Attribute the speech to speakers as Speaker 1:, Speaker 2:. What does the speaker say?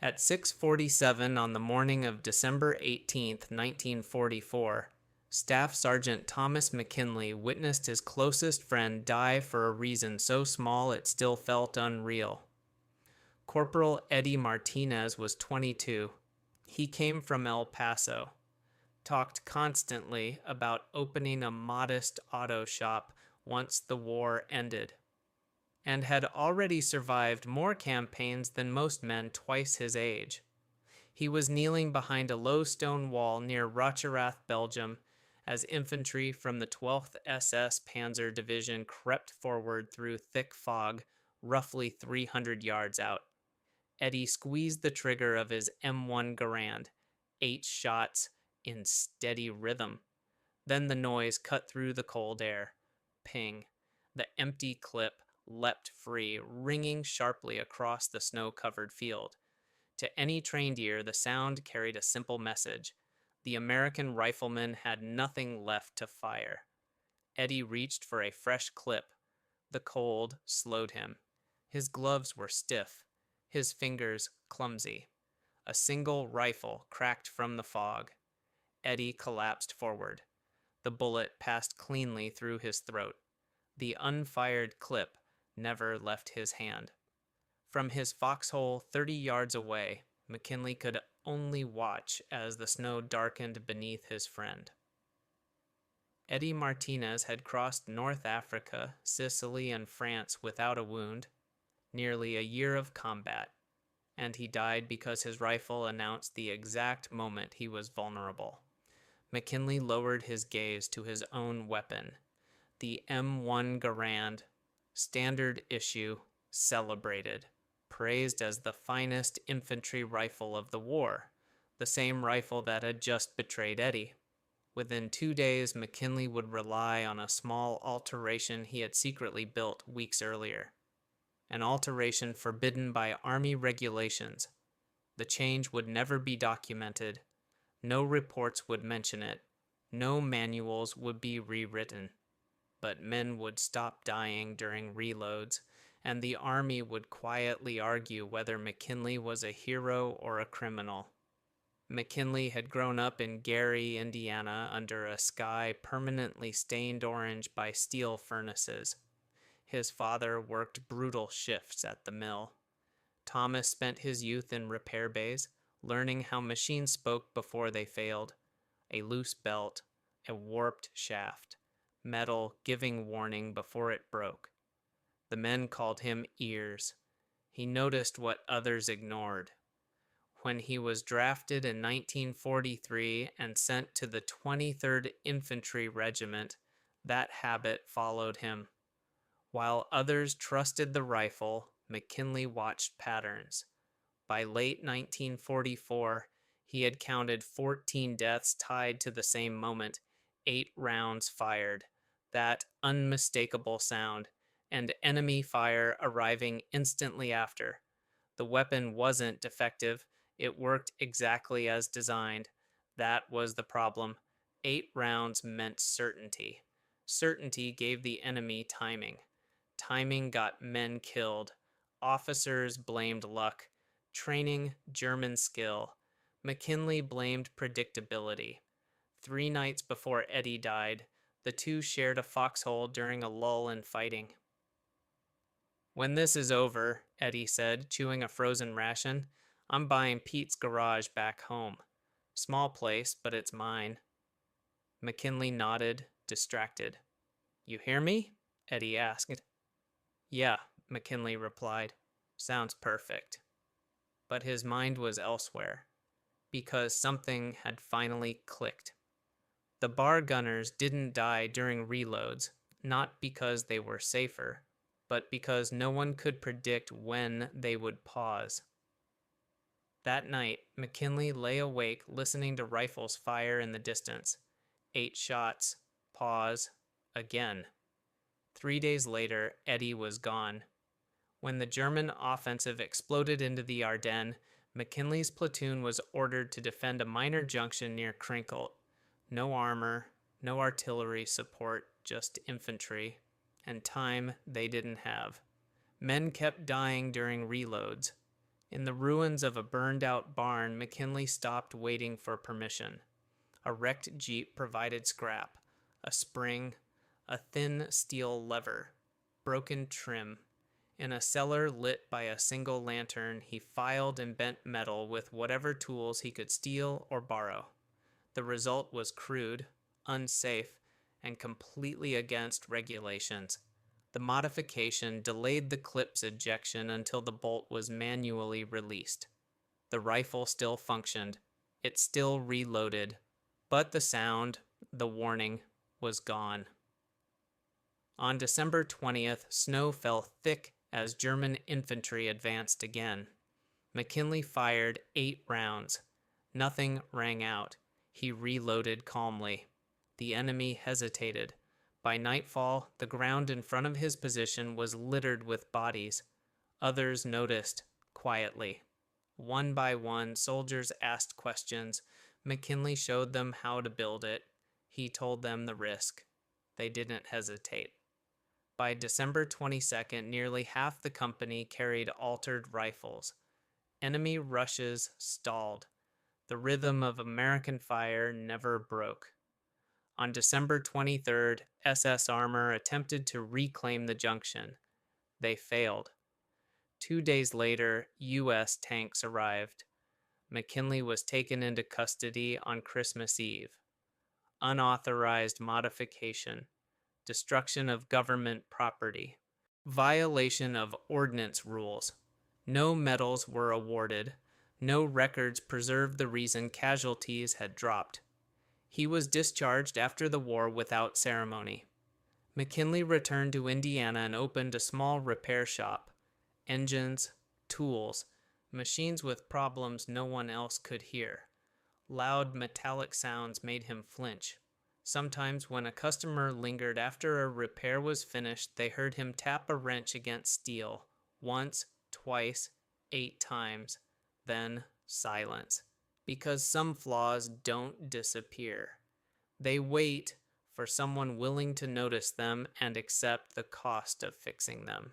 Speaker 1: At 6:47 on the morning of December 18th, 1944, Staff Sergeant Thomas McKinley witnessed his closest friend die for a reason so small it still felt unreal. Corporal Eddie Martinez was 22. He came from El Paso, talked constantly about opening a modest auto shop once the war ended, and had already survived more campaigns than most men twice his age. He was kneeling behind a low stone wall near Rocherath, Belgium, as infantry from the 12th SS Panzer Division crept forward through thick fog, roughly 300 yards out. Eddie squeezed the trigger of his M1 Garand, 8 shots in steady rhythm. Then the noise cut through the cold air. Ping. The empty clip leapt free, ringing sharply across the snow-covered field. To any trained ear, the sound carried a simple message. The American rifleman had nothing left to fire. Eddie reached for a fresh clip. The cold slowed him. His gloves were stiff, his fingers clumsy. A single rifle cracked from the fog. Eddie collapsed forward. The bullet passed cleanly through his throat. The unfired clip never left his hand. From his foxhole 30 yards away, McKinley could only watch as the snow darkened beneath his friend. Eddie Martinez had crossed North Africa, Sicily, and France without a wound, nearly a year of combat, and he died because his rifle announced the exact moment he was vulnerable. McKinley lowered his gaze to his own weapon, the M1 Garand, standard issue, celebrated, praised as the finest infantry rifle of the war, the same rifle that had just betrayed Eddie. Within 2 days, McKinley would rely on a small alteration he had secretly built weeks earlier. An alteration forbidden by Army regulations. The change would never be documented. No reports would mention it. No manuals would be rewritten. But men would stop dying during reloads, and the Army would quietly argue whether McKinley was a hero or a criminal. McKinley had grown up in Gary, Indiana, under a sky permanently stained orange by steel furnaces. His father worked brutal shifts at the mill. Thomas spent his youth in repair bays, learning how machines spoke before they failed. A loose belt, a warped shaft, metal giving warning before it broke. The men called him ears. He noticed what others ignored. When he was drafted in 1943 and sent to the 23rd Infantry Regiment, that habit followed him. While others trusted the rifle, McKinley watched patterns. By late 1944, he had counted 14 deaths tied to the same moment, 8 rounds fired, that unmistakable sound, and enemy fire arriving instantly after. The weapon wasn't defective. It worked exactly as designed. That was the problem. 8 rounds meant certainty. Certainty gave the enemy timing. Timing got men killed. Officers blamed luck. Training, German skill. McKinley blamed predictability. 3 nights before Eddie died, the two shared a foxhole during a lull in fighting. "When this is over," Eddie said, chewing a frozen ration, "I'm buying Pete's garage back home. Small place, but it's mine." McKinley nodded, distracted. "You hear me?" Eddie asked. "Yeah," McKinley replied. "Sounds perfect." But his mind was elsewhere, because something had finally clicked. The bar gunners didn't die during reloads, not because they were safer, but because no one could predict when they would pause. That night, McKinley lay awake listening to rifles fire in the distance. 8 shots, pause, again. 3 days later, Eddie was gone. When the German offensive exploded into the Ardennes, McKinley's platoon was ordered to defend a minor junction near Krinkelt. No armor, no artillery support, just infantry, and time they didn't have. Men kept dying during reloads. In the ruins of a burned-out barn, McKinley stopped waiting for permission. A wrecked Jeep provided scrap, a spring, a thin steel lever, broken trim. In a cellar lit by a single lantern, he filed and bent metal with whatever tools he could steal or borrow. The result was crude, unsafe, and completely against regulations. The modification delayed the clip's ejection until the bolt was manually released. The rifle still functioned. It still reloaded. But the sound, the warning, was gone. On December 20th, snow fell thick as German infantry advanced again. McKinley fired 8 rounds. Nothing rang out. He reloaded calmly. The enemy hesitated. By nightfall, the ground in front of his position was littered with bodies. Others noticed, quietly. One by one, soldiers asked questions. McKinley showed them how to build it. He told them the risk. They didn't hesitate. By December 22nd, nearly half the company carried altered rifles. Enemy rushes stalled. The rhythm of American fire never broke. On December 23rd, SS Armour attempted to reclaim the junction. They failed. 2 days later, U.S. tanks arrived. McKinley was taken into custody on Christmas Eve. Unauthorized modification. Destruction of government property. Violation of ordnance rules. No medals were awarded. No records preserved the reason casualties had dropped. He was discharged after the war without ceremony. McKinley returned to Indiana and opened a small repair shop. Engines, tools, machines with problems no one else could hear. Loud metallic sounds made him flinch. Sometimes when a customer lingered after a repair was finished, they heard him tap a wrench against steel. Once, twice, 8 times. Then silence. Because some flaws don't disappear. They wait for someone willing to notice them and accept the cost of fixing them.